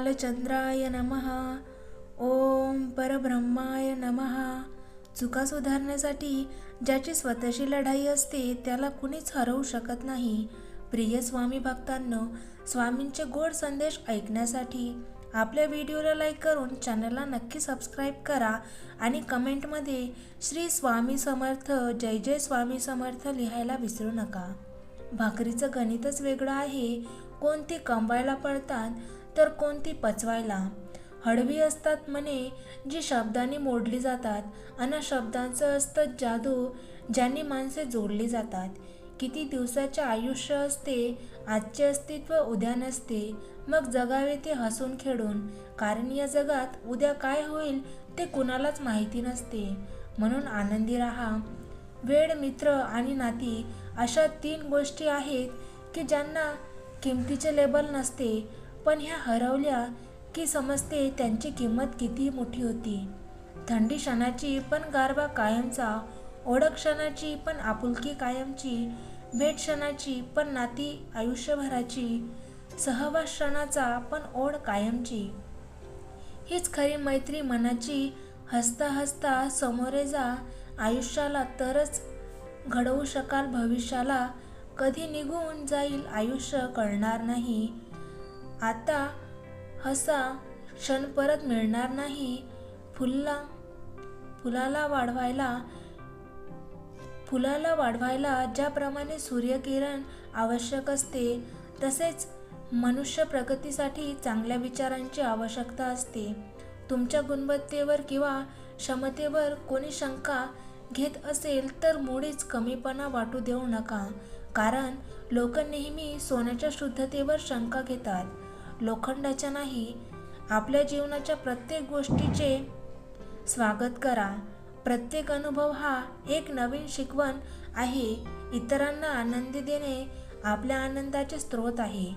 बालचंद्राय नमः. ओम परब्रह्माय नमः. चुका सुधारण्यासाठी ज्याची स्वतःची लढाई असते त्याला कुणीच हरवू शकत नाही. प्रिय स्वामी भक्तांनो, स्वामींचे गोड संदेश ऐकण्यासाठी आपल्या व्हिडिओला लाईक करून चॅनलला नक्की सबस्क्राईब करा आणि कमेंटमध्ये श्री स्वामी समर्थ, जय जय स्वामी समर्थ लिहायला विसरू नका. भाकरीचं गणितच वेगळं आहे. कोणती कमवायला पडतात तर कोणती पचवायला. हळवी असतात म्हणे जी शब्दांनी मोडली जातात आणि शब्दांचं असतं जादू ज्यांनी माणसे जोडली जातात. किती दिवसाचे आयुष्य असते, आजचे अस्तित्व उद्या नसते. मग जगावे ते हसून खेळून, कारण या जगात उद्या काय होईल ते कुणालाच माहिती नसते. म्हणून आनंदी राहा. वेळ, मित्र आणि नाती अशा 3 गोष्टी आहेत की ज्यांना किमतीचे लेबल नसते, पण ह्या हरवल्या की समजते त्यांची किंमत किती मोठी होती. थंडी क्षणाची पण गारवा कायमचा, ओळख क्षणाची पण आपुलकी कायमची, भेट क्षणाची पण नाती आयुष्यभराची, सहवास क्षणाचा पण ओढ कायमची. हीच खरी मैत्री मनाची. हसता हसता समोरे जा आयुष्याला, तरच घडवू शकाल भविष्याला. कधी निघून जाईल आयुष्य कळणार नाही. आता हसा क्षण परत मिळणार नाही. फुलाला वाढवायला ज्याप्रमाणे सूर्यकिरण आवश्यक असते, तसेच मनुष्य प्रगतीसाठी चांगल्या विचारांची आवश्यकता असते. तुमच्या गुणवत्तेवर किंवा क्षमतेवर कोणी शंका घेत असेल तर मुळीच कमीपणा वाटू देऊ नका. कारण लोक नेहमी सोन्याच्या शुद्धतेवर शंका घेतात, लोखंडाच्या नाही. आपल्या जीवनाच्या प्रत्येक गोष्टीचे स्वागत करा. प्रत्येक अनुभव हा एक नवीन शिकवण आहे. इतरांना आनंद देणे आपल्या आनंदाचे स्रोत आहे.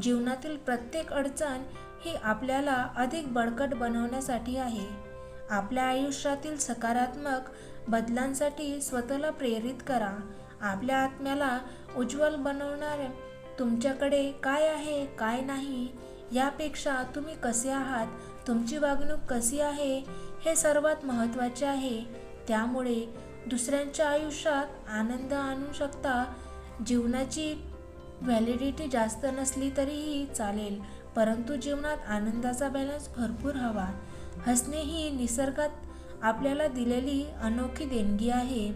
जीवनातील प्रत्येक अडचण ही आपल्याला अधिक बळकट बनवण्यासाठी आहे. आपल्या आयुष्यातील सकारात्मक बदलांसाठी स्वतःला प्रेरित करा. आपल्या आत्म्याला उज्ज्वल बनवणारे तुमच्याकडे काय आहे काय नाही यापेक्षा तुम्ही कसे आहात, तुमची वागणूक कशी आहे हे सर्वात महत्त्वाचे आहे. त्यामुळे दुसऱ्यांच्या आयुष्यात आनंद आणू शकता. जीवनाची व्हॅलिडिटी जास्त नसली तरीही चालेल, परंतु जीवनात आनंदाचा बॅलन्स भरपूर हवा. हसणे ही निसर्गात आपल्याला दिलेली अनोखी देणगी आहे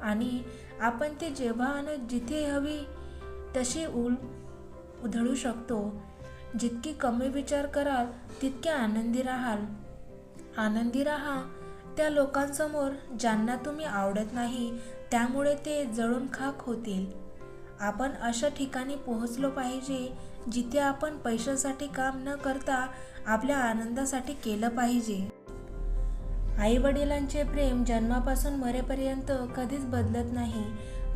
आणि आपण ते जेव्हा आणि जिथे हवी तशी उधळू शकतो. जितकी कमी विचार कराल तितके आनंदी राहाल. आनंदी राहा त्या लोकांसमोर ज्यांना तुम्ही आवडत नाही, त्यामुळे ते जळून खाक होतील. आपण अशा ठिकाणी पोहोचलो पाहिजे जिथे आपण पैशासाठी काम न करता आपल्या आनंदासाठी केलं पाहिजे. आई वडिलांचे प्रेम जन्मापासून मरेपर्यंत कधीच बदलत नाही.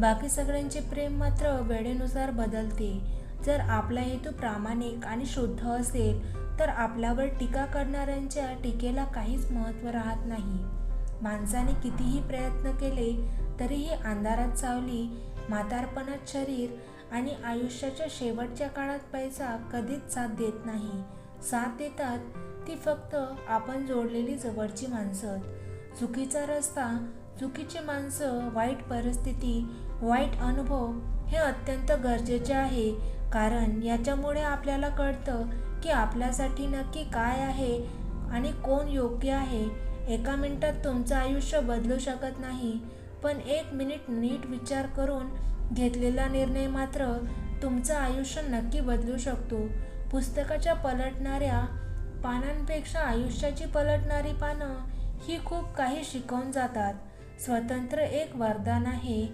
बाकी सगळ्यांचे प्रेम मात्र वेळेनुसार बदलते. जर आपला हेतू प्रामाणिक आणि शुद्ध असेल तर आपल्यावर टीका करणाऱ्यांच्या टीकेला काहीच महत्त्व राहत नाही. माणसाने कितीही प्रयत्न केले तरीही अंधारात सावली, म्हातारपणात शरीर आणि आयुष्याच्या शेवटच्या काळात पैसा कधीच साथ देत नाही. साथ देतात ती फक्त आपण जोडलेली जवळची माणसं. चुकीचा रस्ता, चुकीची माणसं, वाईट परिस्थिती, वाईट अनुभव हे अत्यंत गरजेचे आहे. कारण याच्यामुळे आपल्याला कळतं की आपल्यासाठी नक्की काय आहे आणि कोण योग्य आहे. एका मिनिटात तुमचं आयुष्य बदलू शकत नाही, पण 1 मिनिट नीट विचार करून घेतलेला निर्णय मात्र तुमचं आयुष्य नक्की बदलू शकतो. पुस्तकाच्या पलटणाऱ्या पानांपेक्षा आयुष्याची पलटणारी पानं ही खूप काही शिकवून जातात. स्वातंत्र्य एक वरदान आहे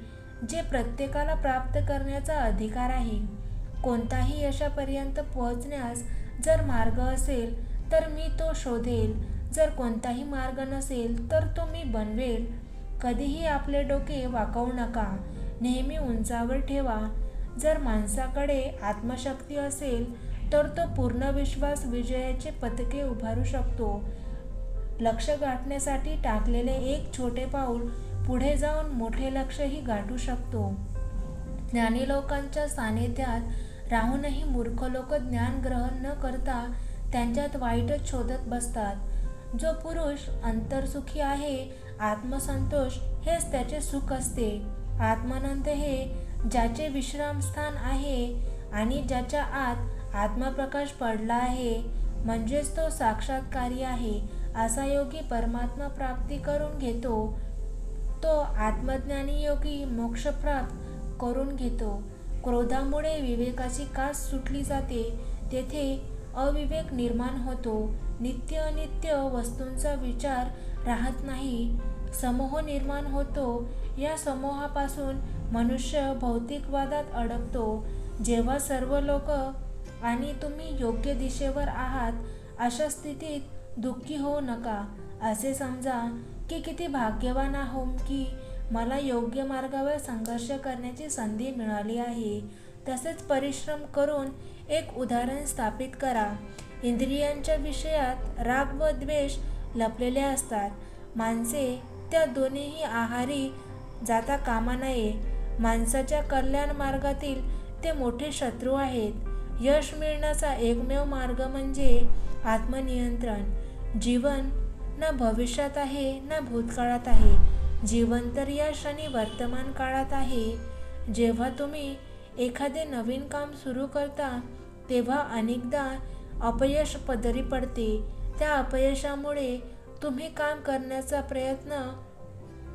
जे प्रत्येकाला प्राप्त करण्याचा अधिकार आहे. कोणताही यशापर्यंत पोहोचण्यास जर मार्ग असेल तर मी तो शोधेल. जर कोणताही मार्ग नसेल तर तो मी बनवेल. कधीही आपले डोके वाकवू नका. नेहमी उंचावर ठेवा. जर माणसाकडे आत्मशक्ती असेल तर तो पूर्ण विश्वास विजयाचे पदके उभारू शकतो. लक्ष्य गाठण्यासाठी टाकलेले एक छोटे पाऊल पुढे जाऊन मोठे लक्ष्यही गाठू शकतो. ज्ञानी लोकांच्या सानिध्यात राहूनही मूर्ख लोक ज्ञान ग्रहण न करता त्यांच्यात वाईटच शोधत बसतात. जो पुरुष अंतर्सुखी आहे, आत्मसंतोष हेच त्याचे सुख असते. आत्मानंद हे ज्याचे विश्रामस्थान आहे आणि ज्याच्या आत आत्मप्रकाश पडला आहे, म्हणजेच तो साक्षात्कारी आहे. असा योगी परमात्मा प्राप्ती करून घेतो. तो आत्मज्ञानी योगी मोक्ष प्राप्त करून घेतो. क्रोधामुळे विवेकाची कास सुटली जाते. तेथे अविवेक निर्माण होतो. नित्य अनित्य वस्तूंचा विचार राहत नाही. समोह निर्माण होतो. या समूहापासून मनुष्य भौतिकवादात अडकतो. जेव्हा सर्व लोक आणि तुम्ही योग्य दिशेवर आहात, अशा स्थितीत दुःखी होऊ नका. असे समजा की किती भाग्यवान आहो की मला योग्य मार्गावर संघर्ष करण्याची संधी मिळाली आहे. तसेच परिश्रम करून एक उदाहरण स्थापित करा. इंद्रियांच्या विषयात राग व द्वेष लपलेले असतात. माणसे त्या दोन्हीही आहारी जाता कामा नये. माणसाच्या कल्याण मार्गातील ते मोठे शत्रू आहेत. यश मिळण्याचा एकमेव मार्ग म्हणजे आत्मनियंत्रण. जीवन न भविष्यात आहे न भूतकाळात आहे. जीवन तर या क्षणी वर्तमान काळात आहे. जेव्हा तुम्ही एखादे नवीन काम सुरू करता तेव्हा अनेकदा अपयश पदरी पडते. त्या अपयशामुळे तुम्ही काम करण्याचा प्रयत्न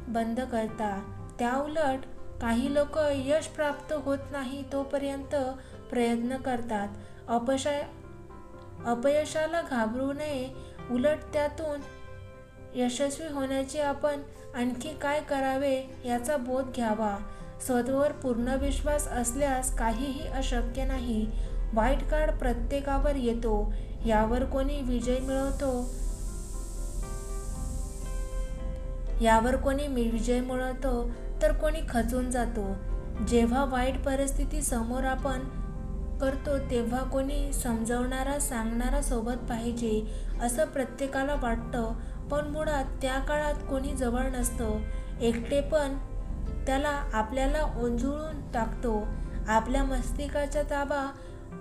बंद करता. त्याउलट काही लोक यश प्राप्त होत नाही तोपर्यंत प्रयत्न करतात. अपयशाला घाबरू नये. उलट त्यातून यशस्वी होण्याचे आपण आणखी काय करावे याचा बोध घ्यावा. स्वतःवर पूर्ण विश्वास असल्यास काहीही अशक्य नाही. वाईट काळ प्रत्येकावर येतो. यावर कोणी विजय मिळवतो तर कोणी खचून जातो. जेव्हा वाईट परिस्थिती समोर आपण करतो तेव्हा कोणी समजावणारा सांगणारा सोबत पाहिजे असं प्रत्येकाला वाटतं. पण मुळात त्या काळात कोणी जवळ नसतं. एकटेपण त्याला आपल्याला ओंजळून टाकतो. आपल्या मस्तिष्काचा ताबा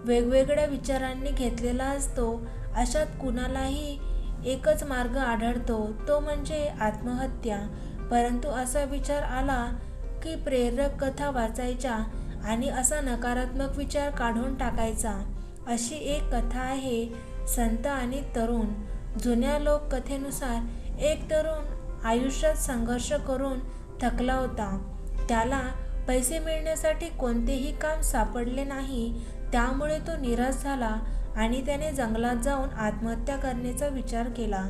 वेगवेगळ्या विचारांनी घेतलेला असतो. अशात कुणालाही एकच मार्ग आढळतो, तो म्हणजे आत्महत्या. परंतु असा विचार आला की प्रेरक कथा वाचायच्या आणि असा नकारात्मक विचार काढून टाकायचा. अशी एक कथा आहे, संत आणि तरुण. जुन्या लोककथेनुसार एक तरुण आयुष्यात संघर्ष करून थकला होता. त्याला पैसे मिळण्यासाठी कोणतेही काम सापडले नाही. त्यामुळे तो निराश झाला आणि त्याने जंगलात जाऊन आत्महत्या करण्याचा विचार केला.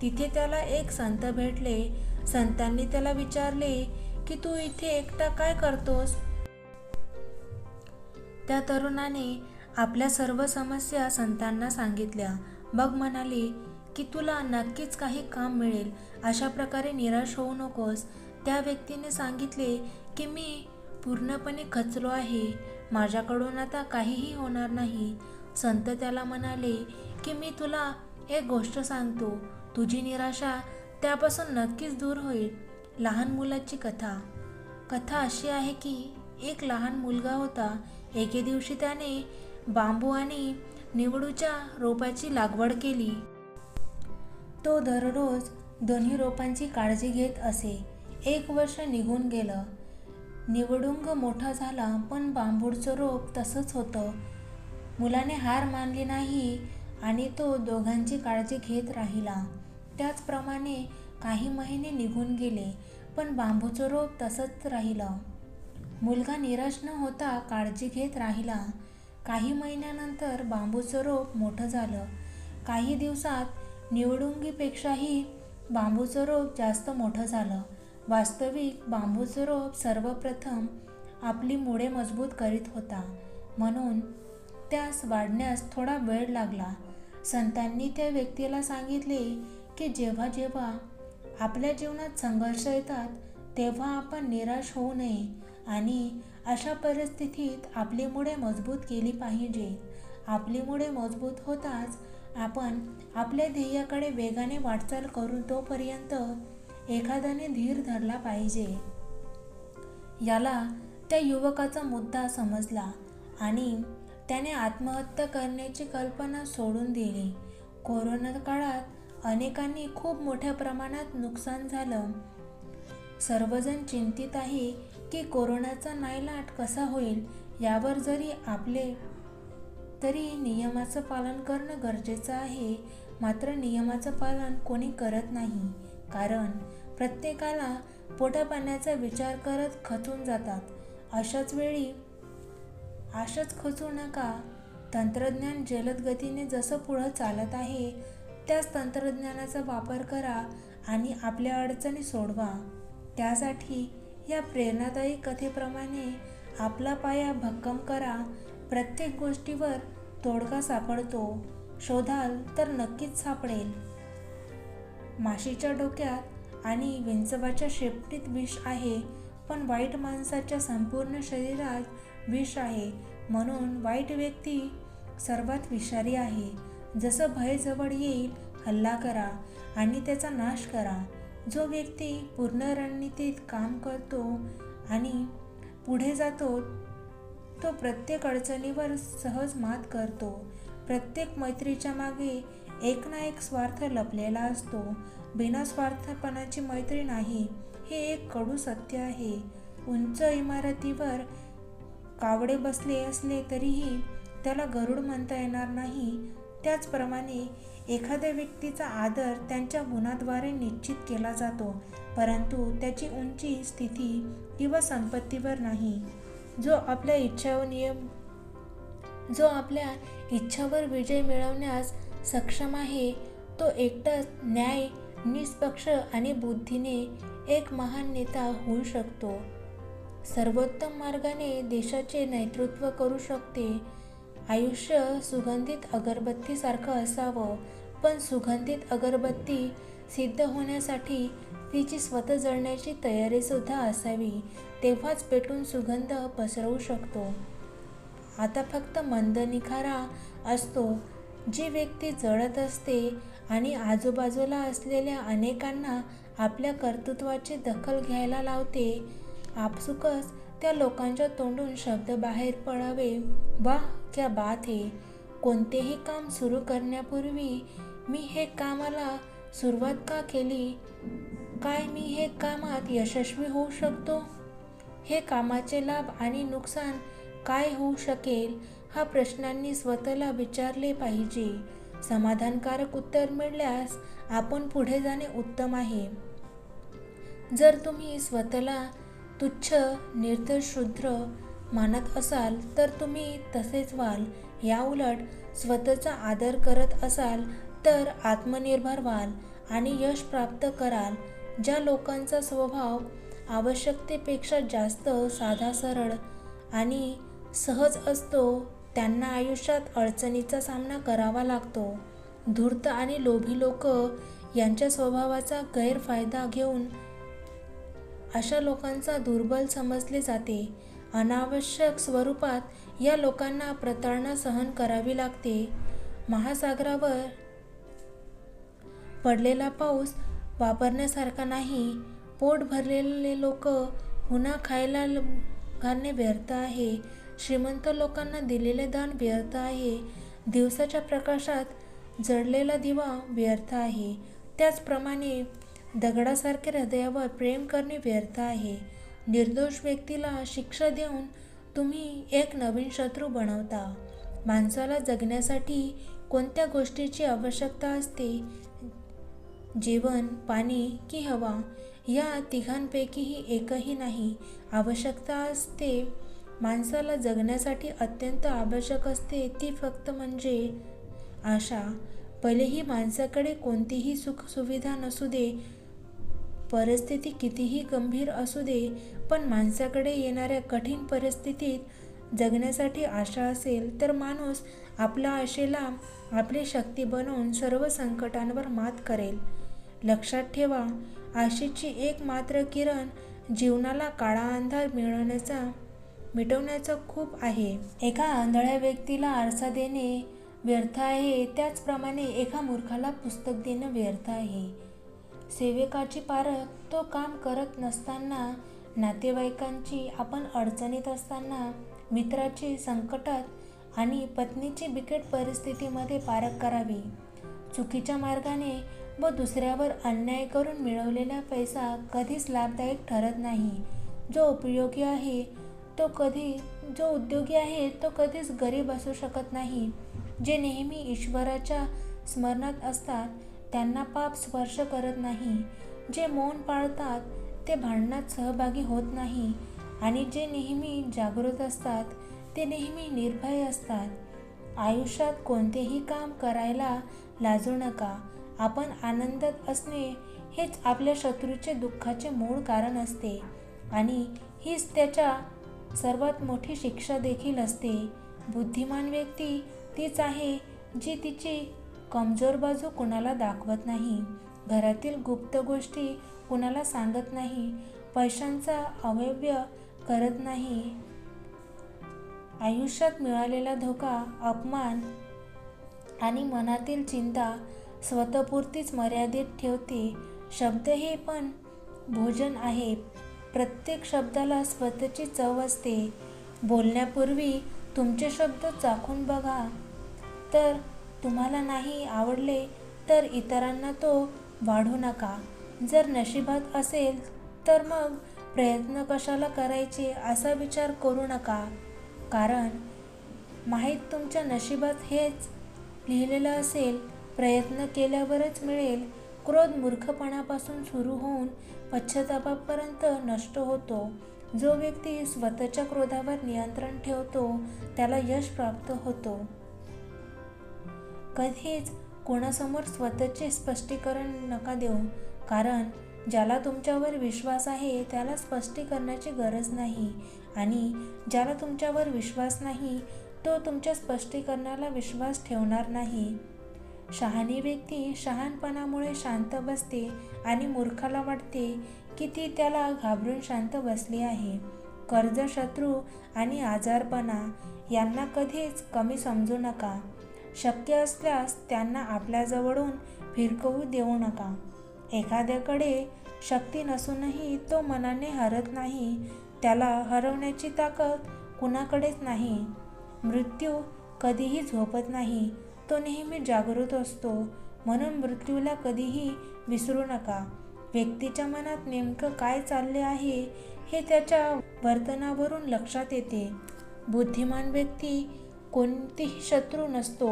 तिथे त्याला एक संत भेटले. संतांनी त्याला विचारले की तू इथे एकटा काय करतोस? त्या तरुणाने आपल्या सर्व समस्या संतांना सांगितल्या. मग म्हणाले की तुला नक्कीच काही काम मिळेल. अशा प्रकारे निराश होऊ नकोस. त्या व्यक्तीने सांगितले की मी पूर्णपणे खचलो आहे. माझ्याकडून आता काहीही होणार नाही. संत त्याला म्हणाले की मी तुला एक गोष्ट सांगतो. तुझी निराशा त्यापासून नक्कीच दूर होईल. लहान मुलाची कथा अशी आहे की एक लहान मुलगा होता. एके दिवशी त्याने बांबू आणि निवडूच्या रोपाची लागवड केली. तो दररोज दोन्ही रोपांची काळजी घेत असे. 1 वर्ष निघून गेलं. निवडुंग मोठा झाला, पण बांबूचं रोप तसंच होतं. मुलाने हार मानली नाही आणि तो दोघांची काळजी घेत राहिला. त्याचप्रमाणे काही महिने निघून गेले, पण बांबूचं रोप तसंच राहिलं. मुलगा निराश न होता काळजी घेत राहिला. काही महिन्यानंतर बांबूचं रोप मोठं झालं. काही दिवसात निवडुंगीपेक्षाही बांबूचं रोप जास्त मोठं झालं. वास्तविक बांबूचं रोप सर्वप्रथम आपली मुळे मजबूत करीत होता, म्हणून त्यास वाढण्यास थोडा वेळ लागला. संतांनी त्या व्यक्तीला सांगितले की जेव्हा जेव्हा आपल्या जीवनात संघर्ष येतात तेव्हा आपण निराश होऊ नये आणि अशा परिस्थितीत आपली मुळे मजबूत केली पाहिजे. आपली मुळे मजबूत होताच आपण आपल्या ध्येयाकडे वेगाने वाटचाल करू. तोपर्यंत एखाद्याने धीर धरला पाहिजे. याला त्या युवकाचा मुद्दा समजला आणि त्याने आत्महत्या करण्याची कल्पना सोडून दिली. कोरोना काळात अनेकांनी खूप मोठ्या प्रमाणात नुकसान झालं. सर्वजण चिंतित आहे की कोरोनाचा नायनाट कसा होईल. यावर जरी आपले तरी नियमाचं पालन करणं गरजेचं आहे. मात्र नियमाचं पालन कोणी करत नाही, कारण प्रत्येकाला पोटापाण्याचा विचार करत खचून जातात. अशाच वेळी आशाच खचू नका. तंत्रज्ञान जलद गतीने जसं पुढं चालत आहे त्याच तंत्रज्ञानाचा वापर करा आणि आपल्या अडचणी सोडवा. त्यासाठी या प्रेरणादायी कथेप्रमाणे आपला पाया भक्कम करा. प्रत्येक गोष्टीवर तोडगा सापडतो. शोधाल तर नक्कीच सापडेल. माशीच्या डोक्यात आणि विंचवाच्या शेपटीत विष आहे, पण वाईट माणसाच्या संपूर्ण शरीरात विष आहे. म्हणून वाईट व्यक्ती सर्वात विषारी आहे. जसं भय जवळ येईल हल्ला करा आणि त्याचा नाश करा. जो व्यक्ती पूर्ण रणनीतीत काम करतो आणि पुढे जातो तो प्रत्येक अडचणीवर सहज मात करतो. प्रत्येक मैत्रीच्या मागे एक ना एक स्वार्थ लपलेला असतो. बिना स्वार्थपणाची मैत्री नाही, हे एक कडू सत्य आहे. उंच इमारतीवर कावडे बसले असले तरीही त्याला गरुड म्हणता येणार नाही. त्याचप्रमाणे एखाद्या व्यक्तीचा आदर त्यांच्या गुणाद्वारे निश्चित केला जातो, परंतु त्याची उंची स्थिती किंवा संपत्तीवर नाही. जो आपल्या इच्छावर विजय मिळवण्यास सक्षम आहे तो एकटाच न्याय, निष्पक्ष आणि बुद्धीने एक महान नेता होऊ शकतो. सर्वोत्तम मार्गाने देशाचे नेतृत्व करू शकते. आयुष्य सुगंधित अगरबत्तीसारखं असावं, पण सुगंधित अगरबत्ती सिद्ध होण्यासाठी तिची स्वतः जळण्याची तयारीसुद्धा असावी. तेव्हाच पेटून सुगंध पसरवू शकतो. आता फक्त मंद निखारा असतो. जी व्यक्ती जळत असते आणि आजूबाजूला असलेल्या अनेकांना आपल्या कर्तृत्वाची दखल घ्यायला लावते, आपसुकच त्या लोकांच्या तोंडून शब्द बाहेर पडावे, वाह क्या बात है. कोणतेही काम सुरू करण्यापूर्वी मी हे कामाला सुरुवात का केली, काय मी हे कामात यशस्वी होऊ शकतो, हे कामाचे लाभ आणि नुकसान काय होऊ शकेल, हा प्रश्नांनी स्वतःला विचारले पाहिजे. समाधानकारक उत्तर मिळाल्यास आपण पुढे जाणे उत्तम आहे. जर तुम्ही स्वतःला तुच्छ, निर्दोष, शूद्र मानत असाल तर तुम्ही तसेच व्हाल. याउलट स्वतःचा आदर करत असाल तर आत्मनिर्भर व्हाल आणि यश प्राप्त कराल. ज्या लोकांचा स्वभाव आवश्यकतेपेक्षा जास्त साधा, सरळ आणि सहज असतो त्यांना आयुष्यात अडचणीचा सामना करावा लागतो. धूर्त आणि लोभी लोक यांच्या स्वभावाचा गैरफायदा घेऊन अशा लोकांचा दुर्बल समजले जाते. अनावश्यक स्वरूपात या लोकांना प्रताडणा सहन करावी लागते. महासागरावर पडलेला पाऊस वापरण्यासारखा नाही. पोट भरलेले लोक पुन्हा खायला घालणे व्यर्थ आहे. श्रीमंत लोकांना दिलेले दान व्यर्थ आहे. दिवसाच्या प्रकाशात जळलेला दिवा व्यर्थ आहे. त्याचप्रमाणे दगडासारखे हृदयावर प्रेम करणे व्यर्थ आहे. निर्दोष व्यक्तीला शिक्षा देऊन तुम्ही एक नवीन शत्रू बनवता. माणसाला जगण्यासाठी कोणत्या गोष्टीची आवश्यकता असते? जेवण, पाणी की हवा? या तिघांपैकीही एकही नाही. आवश्यकता असते माणसाला जगण्यासाठी अत्यंत आवश्यक असते ती फक्त म्हणजे आशा. भलेही माणसाकडे कोणतीही सुखसुविधा नसू दे, परिस्थिती कितीही गंभीर असू दे, पण माणसाकडे येणाऱ्या कठीण परिस्थितीत जगण्यासाठी आशा असेल तर माणूस आपल्या आशेला आपली शक्ती बनवून सर्व संकटांवर मात करेल. लक्षात ठेवा, आशेची एक मात्र किरण जीवनाला काळा अंधार मिटवण्याचा खूप आहे. एका आंधळ्या व्यक्तीला आरसा देणे व्यर्थ आहे, त्याचप्रमाणे एका मूर्खाला पुस्तक देणं व्यर्थ आहे. सेवकाची पारख तो काम करत नसताना, नातेवाईकांची आपण अडचणीत असताना, मित्राची संकटात आणि पत्नीची बिकट परिस्थितीमध्ये पारख करावी. चुकीच्या मार्गाने व दुसऱ्यावर अन्याय करून मिळवलेला पैसा कधीच लाभदायक ठरत नाही. जो उद्योगी आहे तो कधीच गरीब असू शकत नाही. जे नेहमी ईश्वराच्या स्मरणात असतात त्यांना पाप स्पर्श करत नाही. जे मौन पाळतात ते भांडणात सहभागी होत नाही आणि जे नेहमी जागृत असतात ते नेहमी निर्भय असतात. आयुष्यात कोणतेही काम करायला लाजू नका. आपण आनंदात असणे हेच आपल्या शत्रूचे दुःखाचे मूळ कारण असते आणि हीच त्याच्या सर्वात मोठी शिक्षा देखील असते. बुद्धिमान व्यक्ती तीच आहे जी तिची कमजोर बाजू कुणाला दाखवत नाही, घरातील गुप्त गोष्टी कुणाला सांगत नाही, पैशांचा अपव्यय करत नाही, आयुष्यात मिळालेला धोका, अपमान आणि मनातील चिंता स्वतःपुरतीच मर्यादित ठेवते. शब्द हे पण भोजन आहे. प्रत्येक शब्दाला स्वतःची चव असते. बोलण्यापूर्वी तुमचे शब्द चाखून बघा. तर तुम्हाला नाही आवडले तर इतरांना तो वाढवू नका. जर नशिबात असेल तर मग प्रयत्न कशाला करायचे असा विचार करू नका. कारण माहीत तुमच्या नशिबात हेच लिहिलेलं असेल. प्रयत्न केल्यावरच मिळेल. क्रोध मूर्खपणापासून सुरू होऊन पश्चातापापर्यंत नष्ट होतो. जो व्यक्ती स्वतःच्या क्रोधावर नियंत्रण ठेवतो त्याला यश प्राप्त होतो. कधीच कोणासमोर स्वतःचे स्पष्टीकरण नका देऊ. कारण ज्याला तुमच्यावर विश्वास आहे त्याला स्पष्टीकरणाची गरज नाही आणि ज्याला तुमच्यावर विश्वास नाही तो तुमच्या स्पष्टीकरणाला विश्वास ठेवणार नाही. शहाणी व्यक्ती शहाणपणामुळे शांत बसते आणि मूर्खाला वाटते की ती त्याला घाबरून शांत बसली आहे. कर्ज, शत्रू आणि आजारपणा यांना कधीच कमी समजू नका. शक्य असल्यास त्यांना आपल्याजवळून फिरकवू देऊ नका. एखाद्याकडे शक्ती नसूनही तो मनाने हरत नाही. त्याला हरवण्याची ताकद कुणाकडेच नाही. मृत्यू कधीही झोपत नाही. तो नेहमी जागृत असतो. म्हणून मृत्यूला कधीही विसरू नका. व्यक्तीच्या मनात नेमकं काय चालले आहे हे त्याच्या वर्तनावरून लक्षात येते. बुद्धिमान व्यक्ती कोणतीही शत्रू नसतो.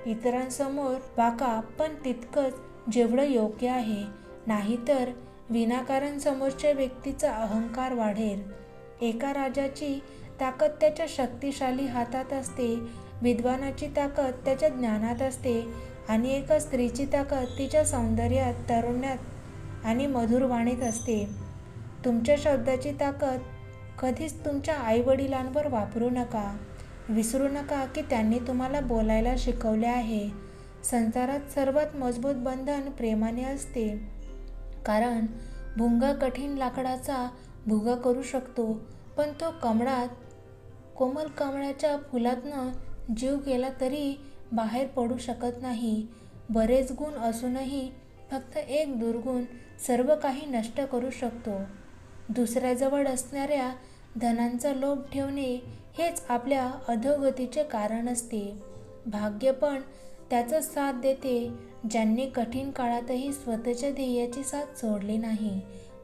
इतरांसमोर वाका पण तितकंच जेवढं योग्य आहे. नाहीतर विनाकारण समोरच्या व्यक्तीचा अहंकार वाढेल. एका राजाची ताकद त्याच्या शक्तिशाली हातात असते. विद्वानाची ताकद त्याच्या ज्ञानात असते आणि एका स्त्रीची ताकद तिच्या सौंदर्यात, तारुण्यात आणि मधुर वाणीत असते. तुमच्या शब्दाची ताकद कधीच तुमच्या आईवडिलांवर वापरू नका. विसरू नका की त्यांनी तुम्हाला बोलायला शिकवले आहे. संसारात सर्वात मजबूत बंधन प्रेमाने असते. कारण भुंगा कठीण लाकडाचा भुगा करू शकतो पण तो कोमल कमळाच्या फुलातनं जीव गेला तरी बाहेर पडू शकत नाही. बरेच गुण असूनही फक्त एक दुर्गुण सर्व काही नष्ट करू शकतो. दुसऱ्याजवळ असणाऱ्या धनांचा लोभ ठेवणे हेच आपल्या अधोगतीचे कारण असते. भाग्य पण त्याचाच साथ देते ज्यांनी कठीण काळातही स्वतःच्या ध्येयाची साथ सोडली नाही.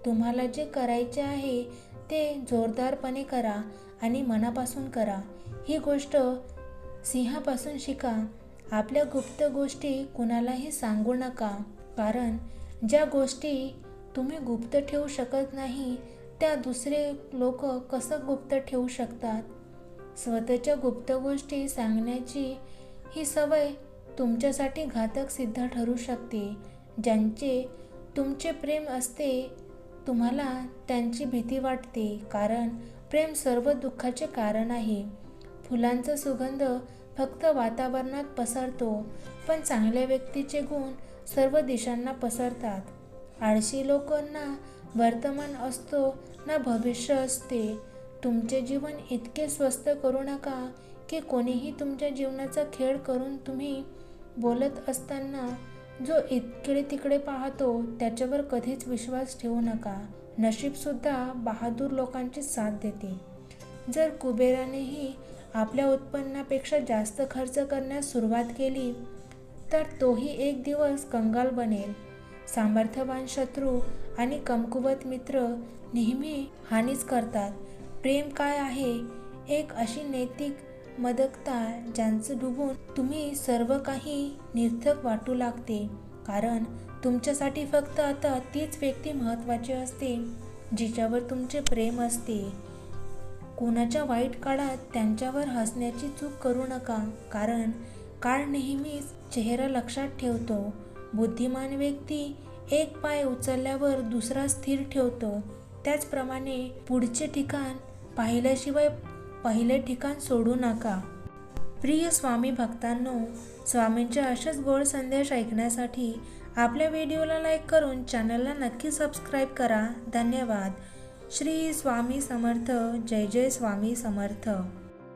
तुम्हाला जे करायचे आहे ते जोरदारपणे करा आणि मनापासून करा. ही गोष्ट सिंहापासून शिका. आपल्या गुप्त गोष्टी कुणालाही सांगू नका. कारण ज्या गोष्टी तुम्ही गुप्त ठेवू शकत नाही त्या दुसरे लोक कसं गुप्त ठेवू शकतात. स्वतःच्या गुप्त गोष्टी सांगण्याची ही सवय तुमच्यासाठी घातक सिद्ध ठरू शकते. ज्यांचे तुमचे प्रेम असते तुम्हाला त्यांची भीती वाटते. कारण प्रेम सर्व दुःखाचे कारण आहे. फुलांचा सुगंध फक्त वातावरणात पसरतो पण चांगल्या व्यक्तीचे गुण सर्व दिशांना पसरतात. आळशी लोकांना वर्तमान असतो ना भविष्य असते. तुमचे जीवन इतके स्वस्त करू नका की कोणीही तुमच्या जीवनाचा खेळ करून तुम्ही बोलत असताना जो इकडे तिकडे पाहतो त्याच्यावर कधीच विश्वास ठेवू नका. नशीबसुद्धा बहादूर लोकांची साथ देते. जर कुबेरानेही आपल्या उत्पन्नापेक्षा जास्त खर्च करण्यास सुरुवात केली तर तोही एक दिवस कंगाल बनेल. सामर्थ्यवान शत्रू आणि कमकुवत मित्र नेहमी हानीच करतात. प्रेम काय आहे? एक अशी नैतिक मदकता ज्यांचं डुबून तुम्ही सर्व काही निर्थक वाटू लागते, कारण तुमच्यासाठी फक्त आता तीच व्यक्ती महत्त्वाची असते जिच्यावर तुमचे प्रेम असते. कोणाच्या वाईट काळात त्यांच्यावर हसण्याची चूक करू नका, कारण काळ नेहमीच चेहरा लक्षात ठेवतो. बुद्धिमान व्यक्ती एक पाय उचलल्यावर दुसरा स्थिर ठेवतो, त्याचप्रमाणे पुढचे ठिकाण पाहिल्याशिवाय पहिले ठिकाण सोडू नका. प्रिय स्वामी भक्तांनो, स्वामींचे असेच गोड संदेश ऐकण्यासाठी आपल्या व्हिडिओला लाईक करून चॅनलला नक्की सबस्क्राईब करा. धन्यवाद. श्री स्वामी समर्थ. जय जय स्वामी समर्थ.